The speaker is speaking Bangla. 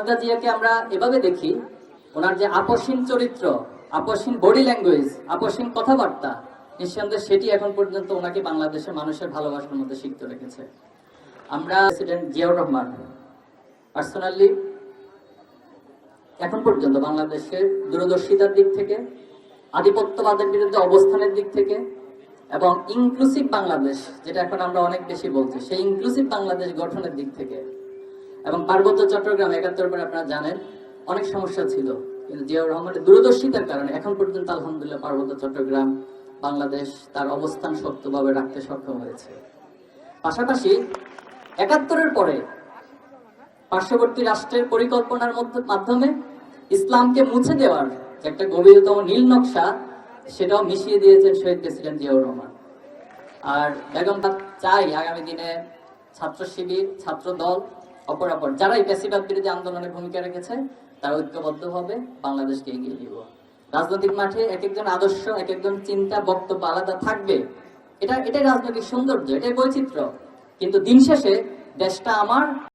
খালেদা জিয়াকে আমরা এভাবে দেখি, ওনার যে আপসহীন চরিত্র, আপসহীন বডি ল্যাঙ্গুয়েজ, আপসহীন কথাবার্তা, নিঃসন্দেহে সেটি এখন পর্যন্ত ওনাকে বাংলাদেশের মানুষের ভালোবাসার মধ্যে শিখতে রেখেছে। আমরা প্রেসিডেন্ট জিয়াউর রহমান পার্সোনালি এখন পর্যন্ত বাংলাদেশের দূরদর্শিতার দিক থেকে, আধিপত্যবাদের বিরুদ্ধে অবস্থানের দিক থেকে এবং ইনক্লুসিভ বাংলাদেশ, যেটা এখন আমরা অনেক বেশি বলছি, সেই ইনক্লুসিভ বাংলাদেশ গঠনের দিক থেকে এবং পার্বত্য চট্টগ্রাম ৭১ পরে আপনারা জানেন অনেক সমস্যা ছিল, কিন্তু জিয়াউর রহমানের দূরদর্শিতার কারণে এখন পর্যন্ত আলহামদুলিল্লাহ পার্বত্য চট্টগ্রাম বাংলাদেশ তার অবস্থান শক্তভাবে রাখতে সক্ষম হয়েছে। পাশাপাশি ৭১ পরে পার্শ্ববর্তী রাষ্ট্রের পরিকল্পনার মাধ্যমে ইসলামকে মুছে দেওয়ার যে একটা গভীরতম নীল নকশা, সেটাও মিশিয়ে দিয়েছেন শহীদ প্রেসিডেন্ট জিয়াউর রহমান। আর বেগম চাই আগামী দিনে ছাত্র শিবির, ছাত্র দল, অপরাপর যারা এই ফ্যাসিবাদ বিরোধী আন্দোলনে ভূমিকা রেখেছে, তারা ঐক্যবদ্ধভাবে বাংলাদেশকে এগিয়ে নিব। রাজনৈতিক মাঠে এক একজন আদর্শ, এক একজন চিন্তা, বক্তব্য আলাদা থাকবে, এটাই রাজনৈতিক সৌন্দর্য, এটাই বৈচিত্র্য, কিন্তু দিন শেষে দেশটা আমার।